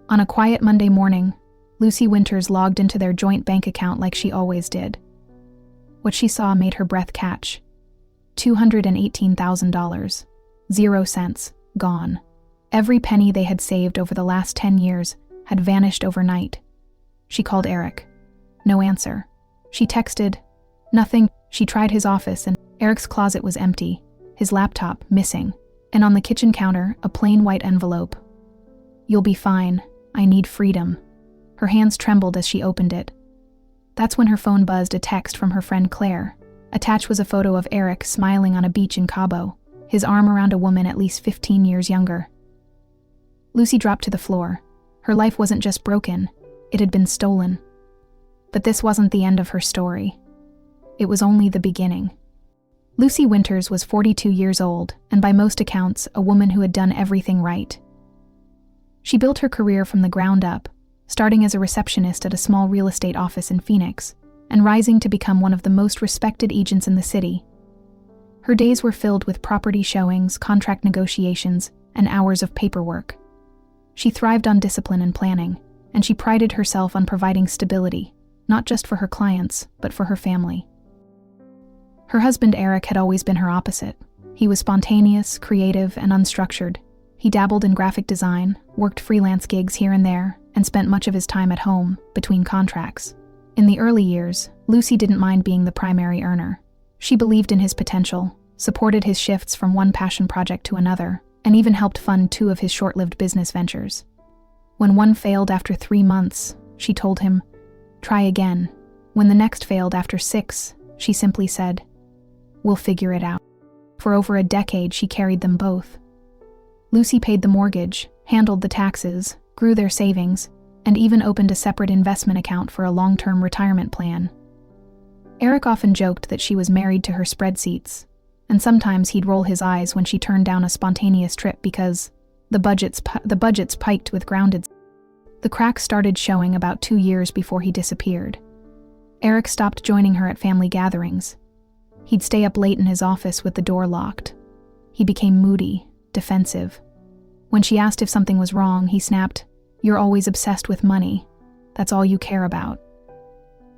On a quiet Monday morning, Lucy Winters logged into their joint bank account like she always did. What she saw made her breath catch. $218,000. 0 cents. Gone. Every penny they had saved over the last 10 years had vanished overnight. She called Eric. No answer. She texted. Nothing. She tried his office, and Eric's closet was empty, his laptop missing, and on the kitchen counter, a plain white envelope. "You'll be fine. I need freedom." Her hands trembled as she opened it. That's when her phone buzzed a text from her friend Claire. Attached was a photo of Eric smiling on a beach in Cabo, his arm around a woman at least 15 years younger. Lucy dropped to the floor. Her life wasn't just broken, it had been stolen. But this wasn't the end of her story. It was only the beginning. Lucy Winters was 42 years old, and by most accounts, a woman who had done everything right. She built her career from the ground up, starting as a receptionist at a small real estate office in Phoenix, and rising to become one of the most respected agents in the city. Her days were filled with property showings, contract negotiations, and hours of paperwork. She thrived on discipline and planning, and she prided herself on providing stability, not just for her clients, but for her family. Her husband Eric had always been her opposite. He was spontaneous, creative, and unstructured. He dabbled in graphic design, worked freelance gigs here and there, and spent much of his time at home, between contracts. In the early years, Lucy didn't mind being the primary earner. She believed in his potential, supported his shifts from one passion project to another, and even helped fund 2 of his short-lived business ventures. When one failed after 3 months, she told him, "Try again." When the next failed after 6, she simply said, "We'll figure it out." For over a decade, she carried them both. Lucy paid the mortgage, handled the taxes, grew their savings, and even opened a separate investment account for a long-term retirement plan. Eric often joked that she was married to her spreadsheets, and sometimes he'd roll his eyes when she turned down a spontaneous trip because the budgets piked with grounded. The cracks started showing about 2 years before he disappeared. Eric stopped joining her at family gatherings. He'd stay up late in his office with the door locked. He became moody, defensive. When she asked if something was wrong, he snapped, "You're always obsessed with money. That's all you care about."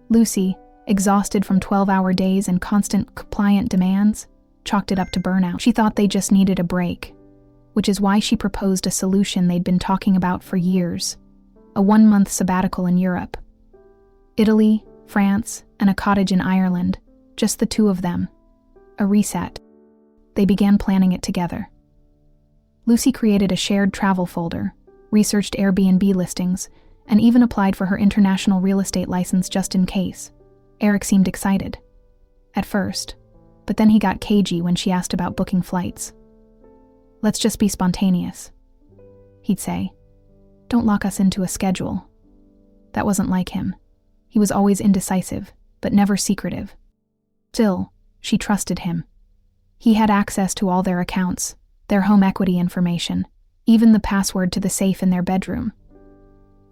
Lucy, exhausted from 12-hour days and constant compliant demands, chalked it up to burnout. She thought they just needed a break, which is why she proposed a solution they'd been talking about for years: a 1-month sabbatical in Europe. Italy, France, and a cottage in Ireland, just the 2 of them. A reset. They began planning it together. Lucy created a shared travel folder, researched Airbnb listings, and even applied for her international real estate license just in case. Eric seemed excited. At first, but then he got cagey when she asked about booking flights. "Let's just be spontaneous," he'd say. "Don't lock us into a schedule." That wasn't like him. He was always indecisive, but never secretive. Still, she trusted him. He had access to all their accounts, their home equity information, even the password to the safe in their bedroom.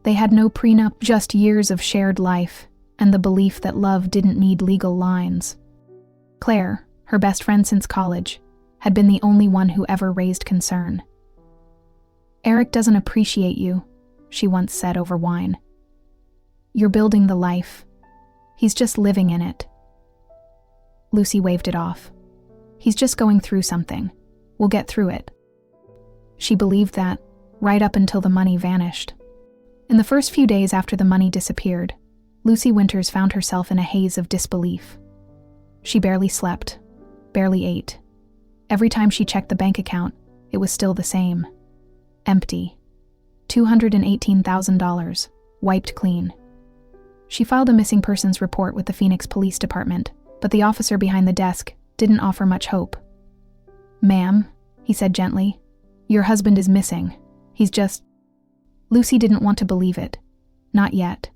They had no prenup, just years of shared life, and the belief that love didn't need legal lines. Claire, her best friend since college, had been the only one who ever raised concern. "Eric doesn't appreciate you," she once said over wine. "You're building the life. He's just living in it." Lucy waved it off. "He's just going through something. We'll get through it." She believed that, right up until the money vanished. In the first few days after the money disappeared, Lucy Winters found herself in a haze of disbelief. She barely slept, barely ate. Every time she checked the bank account, it was still the same. Empty. $218,000, wiped clean. She filed a missing persons report with the Phoenix Police Department, but the officer behind the desk didn't offer much hope. "Ma'am," he said gently, "your husband is missing. He's just..." Lucy didn't want to believe it. Not yet.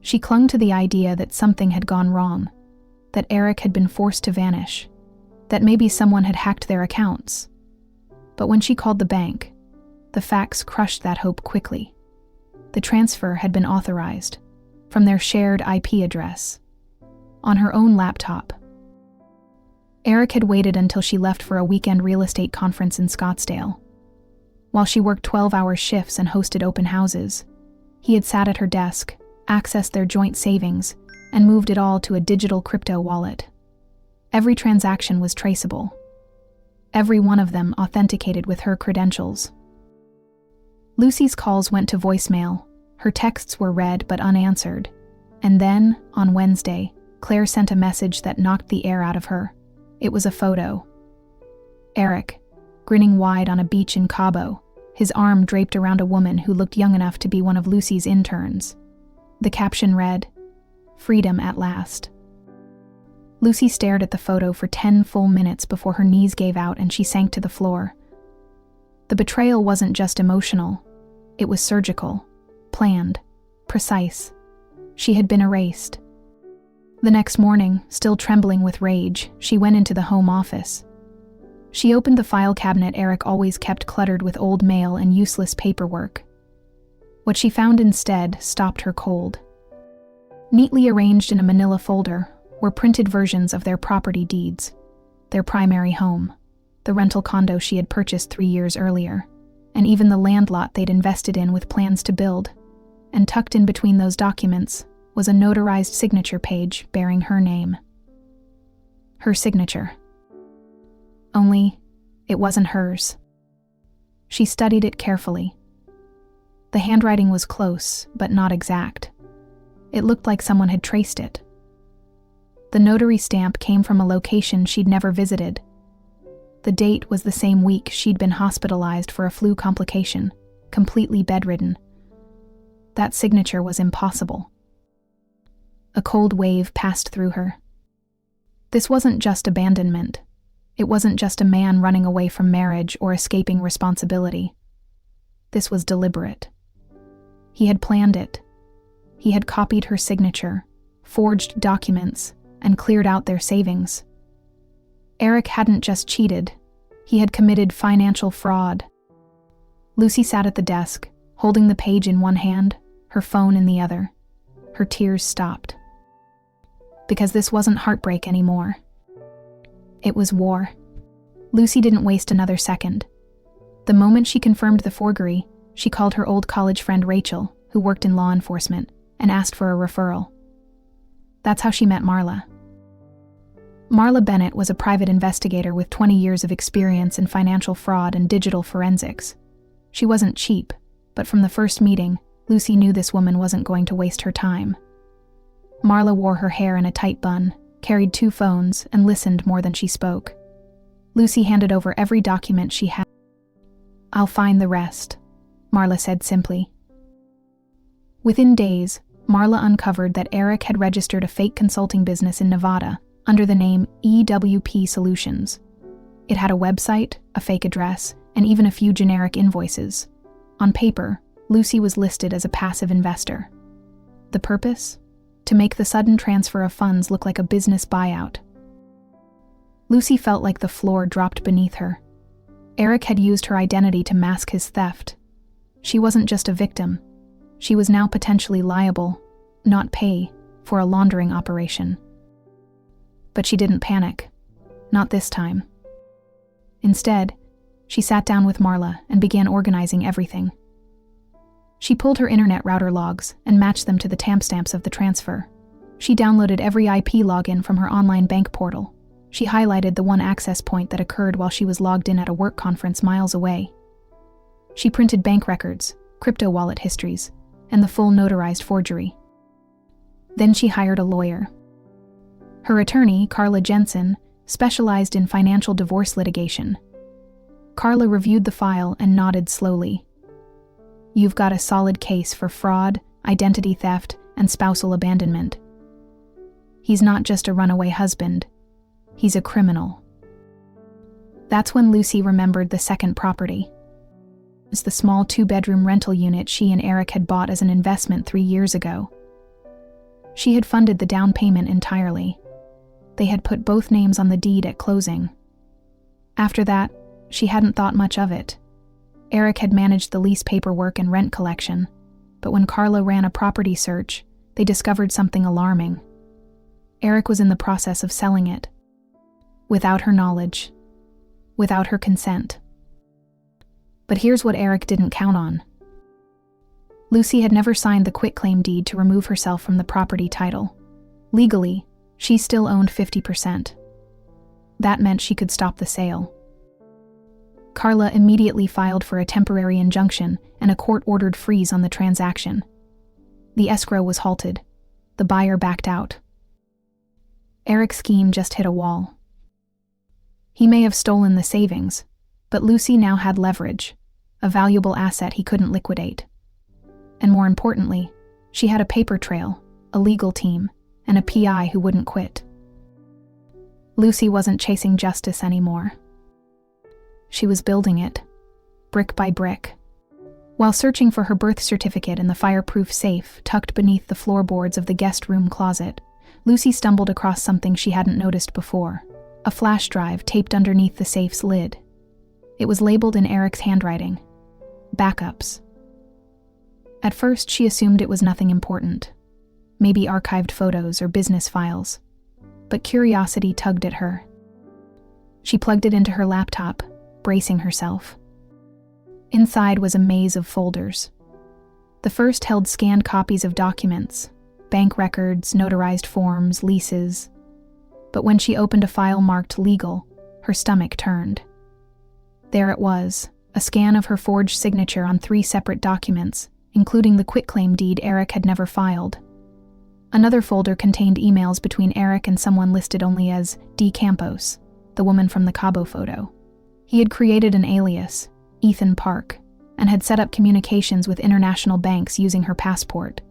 She clung to the idea that something had gone wrong, that Eric had been forced to vanish, that maybe someone had hacked their accounts. But when she called the bank, the facts crushed that hope quickly. The transfer had been authorized, from their shared IP address, on her own laptop. Eric had waited until she left for a weekend real estate conference in Scottsdale. while she worked 12-hour shifts and hosted open houses. He had sat at her desk, accessed their joint savings, and moved it all to a digital crypto wallet. Every transaction was traceable. Every one of them authenticated with her credentials. Lucy's calls went to voicemail. Her texts were read but unanswered. And then, on Wednesday, Claire sent a message that knocked the air out of her. It was a photo. Eric, grinning wide on a beach in Cabo, his arm draped around a woman who looked young enough to be one of Lucy's interns. The caption read, "Freedom at last." Lucy stared at the photo for 10 full minutes before her knees gave out and she sank to the floor. The betrayal wasn't just emotional. It was surgical, planned, precise. She had been erased. The next morning, still trembling with rage, she went into the home office. She opened the file cabinet Eric always kept cluttered with old mail and useless paperwork. What she found instead stopped her cold. Neatly arranged in a manila folder were printed versions of their property deeds, their primary home, the rental condo she had purchased 3 years earlier, and even the land lot they'd invested in with plans to build. And tucked in between those documents was a notarized signature page bearing her name. Her signature. Only, it wasn't hers. She studied it carefully. The handwriting was close, but not exact. It looked like someone had traced it. The notary stamp came from a location she'd never visited. The date was the same week she'd been hospitalized for a flu complication, completely bedridden. That signature was impossible. A cold wave passed through her. This wasn't just abandonment. It wasn't just a man running away from marriage or escaping responsibility. This was deliberate. He had planned it. He had copied her signature, forged documents, and cleared out their savings. Eric hadn't just cheated. He had committed financial fraud. Lucy sat at the desk, holding the page in one hand, her phone in the other. Her tears stopped. Because this wasn't heartbreak anymore. It was war. Lucy didn't waste another second. The moment she confirmed the forgery, she called her old college friend Rachel, who worked in law enforcement, and asked for a referral. That's how she met Marla. Marla Bennett was a private investigator with 20 years of experience in financial fraud and digital forensics. She wasn't cheap, but from the first meeting, Lucy knew this woman wasn't going to waste her time. Marla wore her hair in a tight bun, carried 2 phones, and listened more than she spoke. Lucy handed over every document she had. "I'll find the rest," Marla said simply. Within days, Marla uncovered that Eric had registered a fake consulting business in Nevada under the name EWP Solutions. It had a website, a fake address, and even a few generic invoices. On paper, Lucy was listed as a passive investor. The purpose? To make the sudden transfer of funds look like a business buyout. Lucy felt like the floor dropped beneath her. Eric had used her identity to mask his theft. She wasn't just a victim. She was now potentially liable, not pay, for a laundering operation. But she didn't panic. Not this time. Instead, she sat down with Marla and began organizing everything. She pulled her internet router logs and matched them to the timestamps of the transfer. She downloaded every IP login from her online bank portal. She highlighted the one access point that occurred while she was logged in at a work conference miles away. She printed bank records, crypto wallet histories, and the full notarized forgery. Then she hired a lawyer. Her attorney, Carla Jensen, specialized in financial divorce litigation. Carla reviewed the file and nodded slowly. "You've got a solid case for fraud, identity theft, and spousal abandonment. He's not just a runaway husband. He's a criminal." That's when Lucy remembered the second property. It was the small 2-bedroom rental unit she and Eric had bought as an investment 3 years ago. She had funded the down payment entirely. They had put both names on the deed at closing. After that, she hadn't thought much of it. Eric had managed the lease paperwork and rent collection, but when Carla ran a property search, they discovered something alarming. Eric was in the process of selling it. Without her knowledge. Without her consent. But here's what Eric didn't count on. Lucy had never signed the quitclaim deed to remove herself from the property title. Legally, she still owned 50%. That meant she could stop the sale. Carla immediately filed for a temporary injunction and a court-ordered freeze on the transaction. The escrow was halted. The buyer backed out. Eric's scheme just hit a wall. He may have stolen the savings, but Lucy now had leverage, a valuable asset he couldn't liquidate. And more importantly, she had a paper trail, a legal team, and a PI who wouldn't quit. Lucy wasn't chasing justice anymore. She was building it, brick by brick. While searching for her birth certificate in the fireproof safe tucked beneath the floorboards of the guest room closet, Lucy stumbled across something she hadn't noticed before, a flash drive taped underneath the safe's lid. It was labeled in Eric's handwriting, "Backups." At first, she assumed it was nothing important, maybe archived photos or business files, but curiosity tugged at her. She plugged it into her laptop, bracing herself. Inside was a maze of folders. The first held scanned copies of documents, bank records, notarized forms, leases. But when she opened a file marked legal, her stomach turned. There it was, a scan of her forged signature on 3 separate documents, including the quitclaim deed Eric had never filed. Another folder contained emails between Eric and someone listed only as D. Campos, the woman from the Cabo photo. He had created an alias, Ethan Park, and had set up communications with international banks using her passport.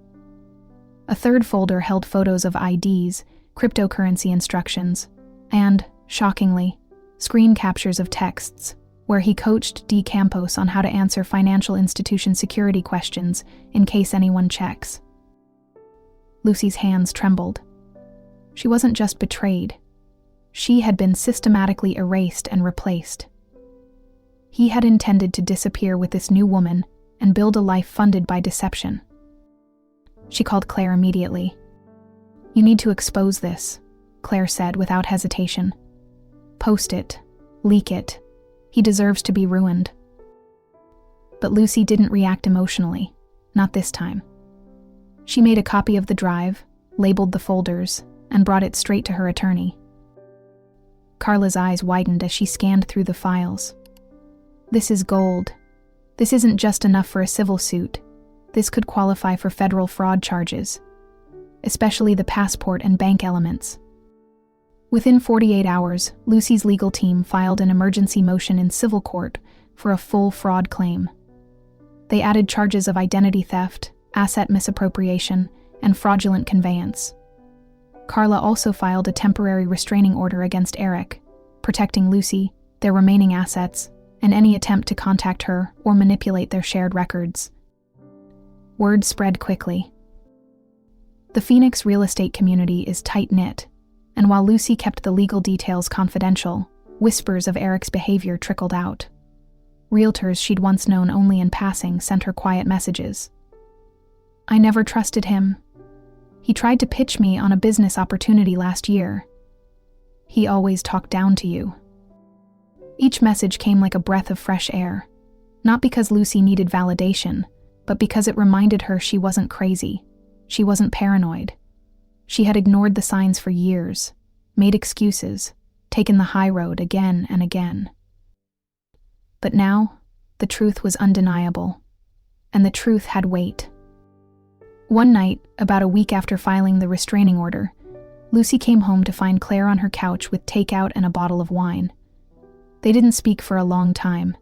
A third folder held photos of IDs, cryptocurrency instructions, and, shockingly, screen captures of texts, where he coached D. Campos on how to answer financial institution security questions in case anyone checks. Lucy's hands trembled. She wasn't just betrayed. She had been systematically erased and replaced. He had intended to disappear with this new woman and build a life funded by deception. She called Claire immediately. "You need to expose this," Claire said without hesitation. "Post it. Leak it. He deserves to be ruined." But Lucy didn't react emotionally, not this time. She made a copy of the drive, labeled the folders, and brought it straight to her attorney. Carla's eyes widened as she scanned through the files. "This is gold. This isn't just enough for a civil suit. This could qualify for federal fraud charges, especially the passport and bank elements." Within 48 hours, Lucy's legal team filed an emergency motion in civil court for a full fraud claim. They added charges of identity theft, asset misappropriation, and fraudulent conveyance. Carla also filed a temporary restraining order against Eric, protecting Lucy, their remaining assets, and any attempt to contact her or manipulate their shared records. Word spread quickly. The Phoenix real estate community is tight-knit, and while Lucy kept the legal details confidential, whispers of Eric's behavior trickled out. Realtors she'd once known only in passing sent her quiet messages. "I never trusted him. He tried to pitch me on a business opportunity last year. He always talked down to you." Each message came like a breath of fresh air, not because Lucy needed validation, but because it reminded her she wasn't crazy. She wasn't paranoid. She had ignored the signs for years, made excuses, taken the high road again and again. But now, the truth was undeniable, and the truth had weight. One night, about a week after filing the restraining order, Lucy came home to find Claire on her couch with takeout and a bottle of wine. They didn't speak for a long time.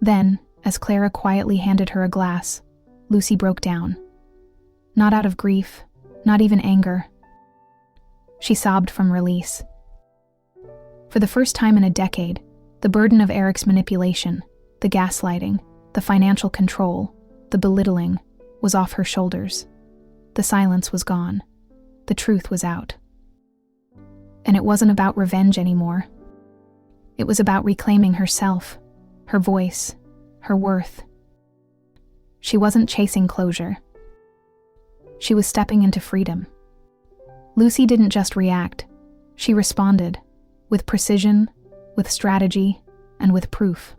Then, as Clara quietly handed her a glass, Lucy broke down. Not out of grief, not even anger. She sobbed from release. For the first time in a decade, the burden of Eric's manipulation, the gaslighting, the financial control, the belittling, was off her shoulders. The silence was gone. The truth was out. And it wasn't about revenge anymore. It was about reclaiming herself, her voice, her worth. She wasn't chasing closure. She was stepping into freedom. Lucy didn't just react. She responded, with precision, with strategy, and with proof.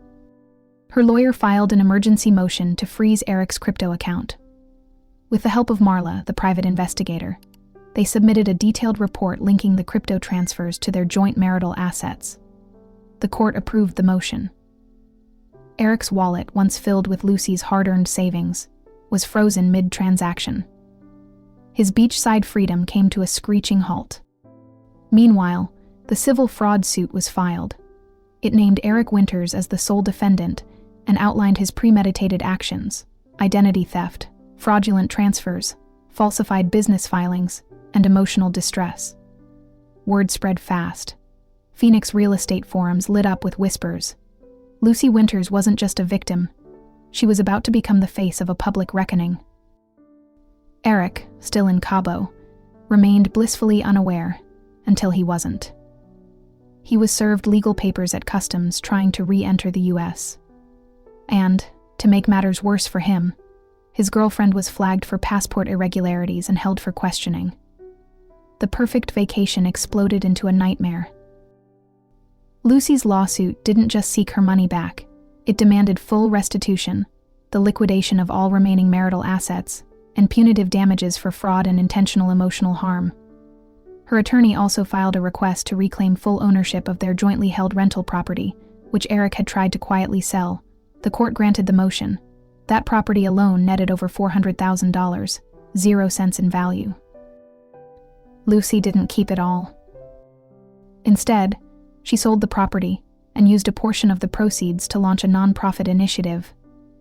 Her lawyer filed an emergency motion to freeze Eric's crypto account. With the help of Marla, the private investigator, they submitted a detailed report linking the crypto transfers to their joint marital assets. The court approved the motion. Eric's wallet, once filled with Lucy's hard-earned savings, was frozen mid-transaction. His beachside freedom came to a screeching halt. Meanwhile, the civil fraud suit was filed. It named Eric Winters as the sole defendant and outlined his premeditated actions: identity theft, fraudulent transfers, falsified business filings, and emotional distress. Word spread fast. Phoenix real estate forums lit up with whispers. Lucy Winters wasn't just a victim. She was about to become the face of a public reckoning. Eric, still in Cabo, remained blissfully unaware until he wasn't. He was served legal papers at customs trying to re-enter the U.S. And, to make matters worse for him, his girlfriend was flagged for passport irregularities and held for questioning. The perfect vacation exploded into a nightmare. Lucy's lawsuit didn't just seek her money back. It demanded full restitution, the liquidation of all remaining marital assets, and punitive damages for fraud and intentional emotional harm. Her attorney also filed a request to reclaim full ownership of their jointly held rental property, which Eric had tried to quietly sell. The court granted the motion. That property alone netted over $400,000, 0 cents in value. Lucy didn't keep it all. Instead, she sold the property and used a portion of the proceeds to launch a nonprofit initiative,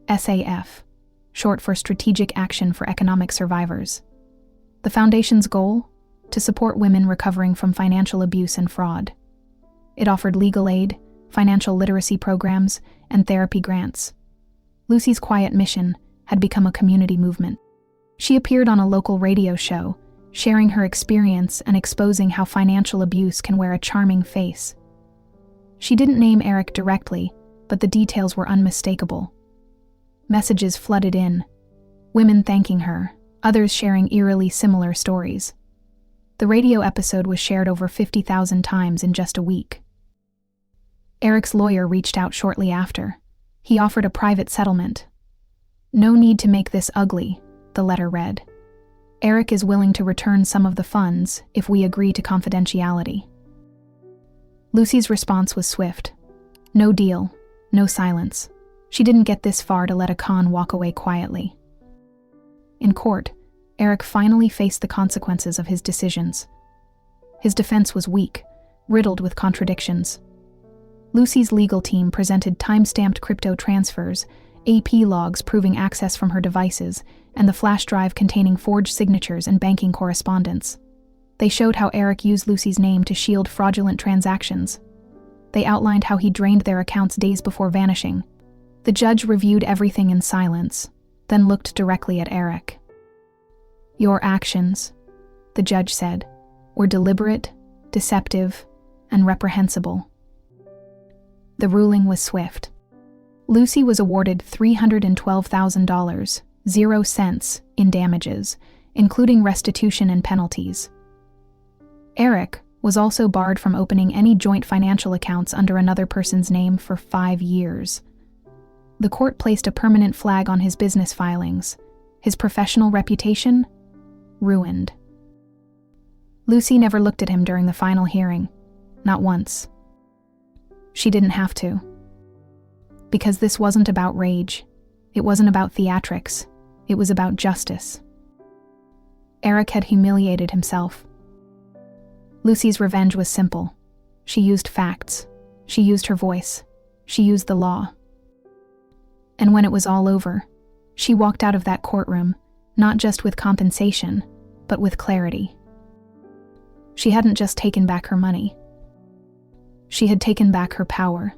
SAF, short for Strategic Action for Economic Survivors. The foundation's goal? To support women recovering from financial abuse and fraud. It offered legal aid, financial literacy programs, and therapy grants. Lucy's quiet mission had become a community movement. She appeared on a local radio show, sharing her experience and exposing how financial abuse can wear a charming face. She didn't name Eric directly, but the details were unmistakable. Messages flooded in, women thanking her, others sharing eerily similar stories. The radio episode was shared over 50,000 times in just a week. Eric's lawyer reached out shortly after. He offered a private settlement. "No need to make this ugly," the letter read. "Eric is willing to return some of the funds if we agree to confidentiality." Lucy's response was swift. No deal, no silence. She didn't get this far to let a con walk away quietly. In court, Eric finally faced the consequences of his decisions. His defense was weak, riddled with contradictions. Lucy's legal team presented time-stamped crypto transfers, AP logs proving access from her devices, and the flash drive containing forged signatures and banking correspondence. They showed how Eric used Lucy's name to shield fraudulent transactions. They outlined how he drained their accounts days before vanishing. The judge reviewed everything in silence, then looked directly at Eric. "Your actions," the judge said, "were deliberate, deceptive, and reprehensible." The ruling was swift. Lucy was awarded $312,000, 0 cents, in damages, including restitution and penalties. Eric was also barred from opening any joint financial accounts under another person's name for 5 years. The court placed a permanent flag on his business filings. His professional reputation? Ruined. Lucy never looked at him during the final hearing. Not once. She didn't have to. Because this wasn't about rage. It wasn't about theatrics. It was about justice. Eric had humiliated himself. Lucy's revenge was simple. She used facts. She used her voice. She used the law. And when it was all over, she walked out of that courtroom, not just with compensation, but with clarity. She hadn't just taken back her money. She had taken back her power.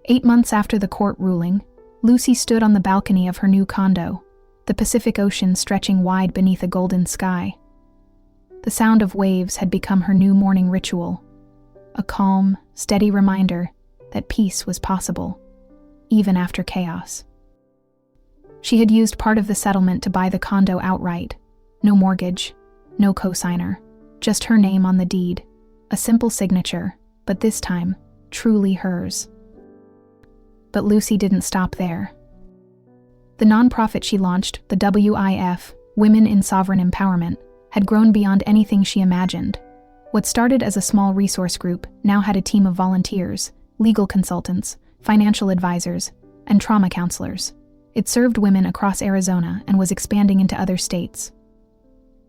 8 months after the court ruling, Lucy stood on the balcony of her new condo, the Pacific Ocean stretching wide beneath a golden sky. The sound of waves had become her new morning ritual, a calm, steady reminder that peace was possible, even after chaos. She had used part of the settlement to buy the condo outright. No mortgage, no cosigner, just her name on the deed, a simple signature, but this time, truly hers. But Lucy didn't stop there. The nonprofit she launched, the WIF, Women in Sovereign Empowerment, had grown beyond anything she imagined. What started as a small resource group now had a team of volunteers, legal consultants, financial advisors, and trauma counselors. It served women across Arizona and was expanding into other states.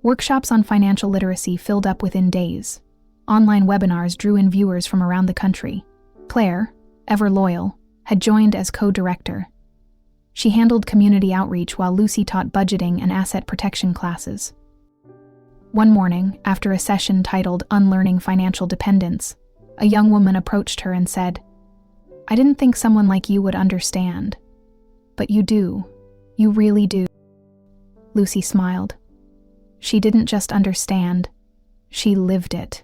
Workshops on financial literacy filled up within days. Online webinars drew in viewers from around the country. Claire, ever loyal, had joined as co-director. She handled community outreach while Lucy taught budgeting and asset protection classes. One morning, after a session titled Unlearning Financial Dependence, a young woman approached her and said, "I didn't think someone like you would understand. But you do. You really do." Lucy smiled. She didn't just understand, she lived it.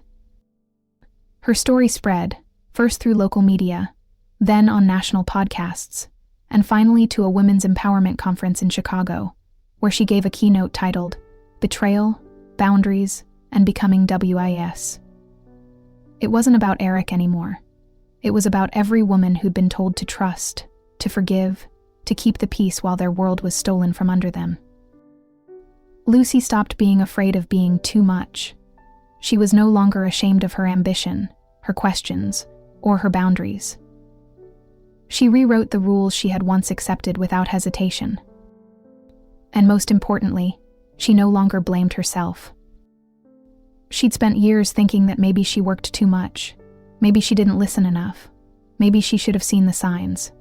Her story spread, first through local media, then on national podcasts, and finally to a women's empowerment conference in Chicago, where she gave a keynote titled Betrayal, Boundaries, and Becoming WIS. It wasn't about Eric anymore. It was about every woman who'd been told to trust, to forgive, to keep the peace while their world was stolen from under them. Lucy stopped being afraid of being too much. She was no longer ashamed of her ambition, her questions, or her boundaries. She rewrote the rules she had once accepted without hesitation. And most importantly, she no longer blamed herself. She'd spent years thinking that maybe she worked too much, maybe she didn't listen enough, maybe she should have seen the signs.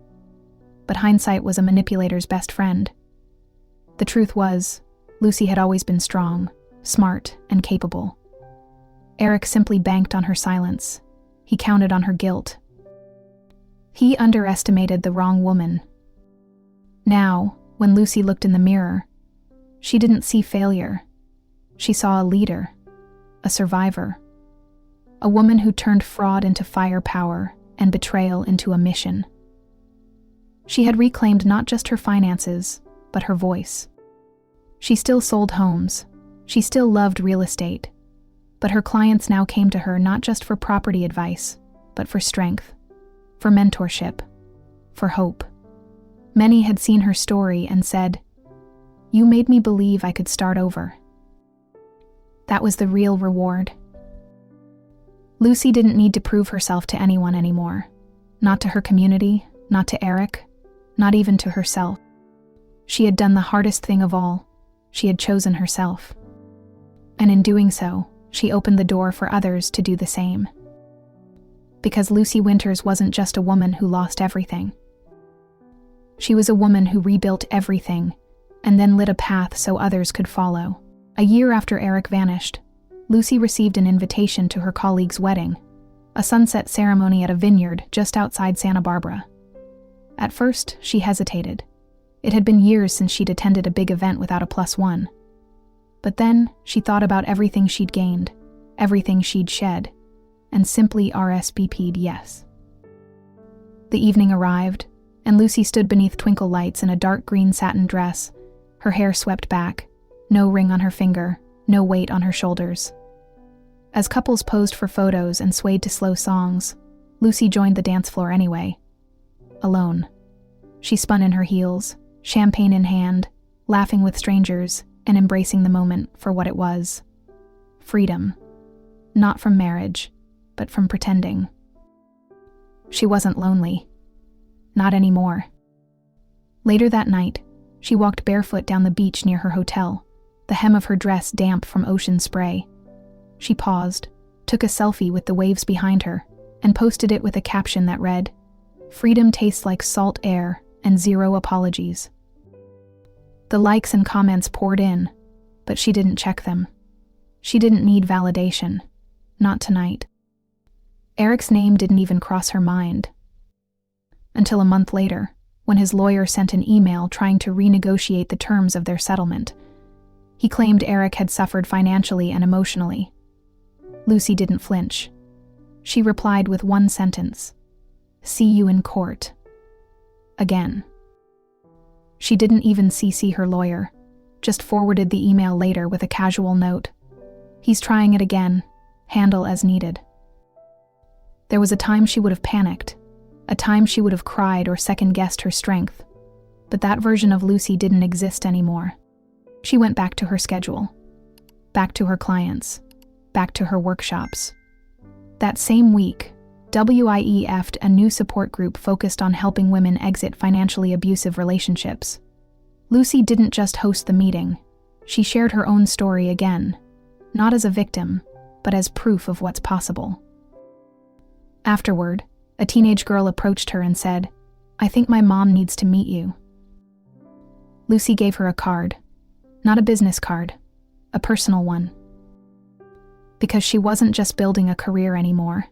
But hindsight was a manipulator's best friend. The truth was, Lucy had always been strong, smart, and capable. Eric simply banked on her silence. He counted on her guilt. He underestimated the wrong woman. Now, when Lucy looked in the mirror, she didn't see failure. She saw a leader, a survivor, a woman who turned fraud into firepower and betrayal into a mission. She had reclaimed not just her finances, but her voice. She still sold homes. She still loved real estate. But her clients now came to her not just for property advice, but for strength, for mentorship, for hope. Many had seen her story and said, "You made me believe I could start over." That was the real reward. Lucy didn't need to prove herself to anyone anymore. Not to her community, not to Eric, not even to herself. She had done the hardest thing of all. She had chosen herself. And in doing so, she opened the door for others to do the same. Because Lucy Winters wasn't just a woman who lost everything. She was a woman who rebuilt everything, and then lit a path so others could follow. A year after Eric vanished, Lucy received an invitation to her colleague's wedding, a sunset ceremony at a vineyard just outside Santa Barbara. At first, she hesitated. It had been years since she'd attended a big event without a +1. But then, she thought about everything she'd gained, everything she'd shed, and simply RSVP'd yes. The evening arrived, and Lucy stood beneath twinkle lights in a dark green satin dress, her hair swept back, no ring on her finger, no weight on her shoulders. As couples posed for photos and swayed to slow songs, Lucy joined the dance floor anyway. Alone. She spun in her heels, champagne in hand, laughing with strangers and embracing the moment for what it was. Freedom. Not from marriage, but from pretending. She wasn't lonely. Not anymore. Later that night, she walked barefoot down the beach near her hotel, the hem of her dress damp from ocean spray. She paused, took a selfie with the waves behind her, and posted it with a caption that read, "Freedom tastes like salt air and 0 apologies." The likes and comments poured in, but she didn't check them. She didn't need validation. Not tonight. Eric's name didn't even cross her mind. Until a month later, when his lawyer sent an email trying to renegotiate the terms of their settlement. He claimed Eric had suffered financially and emotionally. Lucy didn't flinch. She replied with one sentence, "See you in court." Again. She didn't even CC her lawyer, just forwarded the email later with a casual note. "He's trying it again. Handle as needed." There was a time she would have panicked, a time she would have cried or second-guessed her strength. But that version of Lucy didn't exist anymore. She went back to her schedule, back to her clients, back to her workshops. That same week, WIEF'd a new support group focused on helping women exit financially abusive relationships. Lucy didn't just host the meeting. She shared her own story again, not as a victim, but as proof of what's possible. Afterward, a teenage girl approached her and said, "I think my mom needs to meet you." Lucy gave her a card, not a business card, a personal one. Because she wasn't just building a career anymore,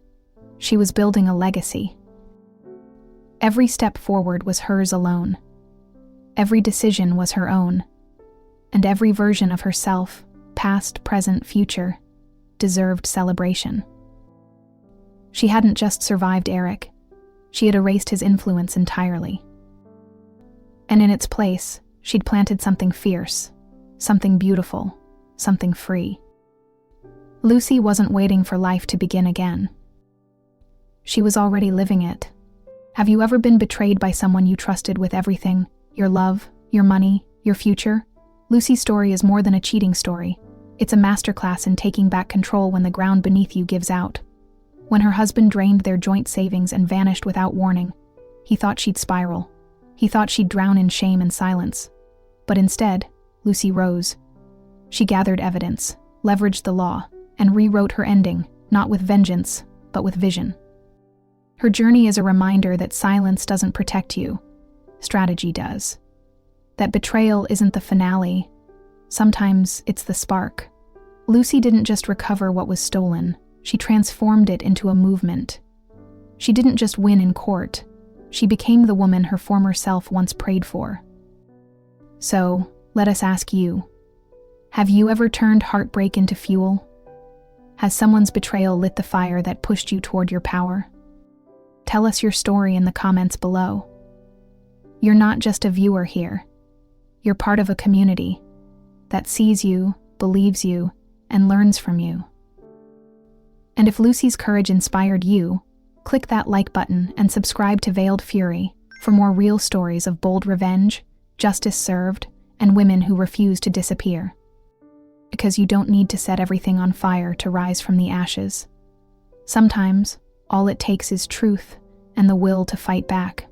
she was building a legacy. Every step forward was hers alone. Every decision was her own. And every version of herself, past, present, future, deserved celebration. She hadn't just survived Eric, she had erased his influence entirely. And in its place, she'd planted something fierce, something beautiful, something free. Lucy wasn't waiting for life to begin again. She was already living it. Have you ever been betrayed by someone you trusted with everything? Your love, your money, your future? Lucy's story is more than a cheating story. It's a masterclass in taking back control when the ground beneath you gives out. When her husband drained their joint savings and vanished without warning, he thought she'd spiral. He thought she'd drown in shame and silence. But instead, Lucy rose. She gathered evidence, leveraged the law, and rewrote her ending, not with vengeance, but with vision. Her journey is a reminder that silence doesn't protect you. Strategy does. That betrayal isn't the finale. Sometimes it's the spark. Lucy didn't just recover what was stolen, she transformed it into a movement. She didn't just win in court, she became the woman her former self once prayed for. So, let us ask you, have you ever turned heartbreak into fuel? Has someone's betrayal lit the fire that pushed you toward your power? Tell us your story in the comments below. You're not just a viewer here. You're part of a community that sees you, believes you, and learns from you. And if Lucy's courage inspired you, click that like button and subscribe to Veiled Fury for more real stories of bold revenge, justice served, and women who refuse to disappear. Because you don't need to set everything on fire to rise from the ashes. Sometimes, all it takes is truth and the will to fight back.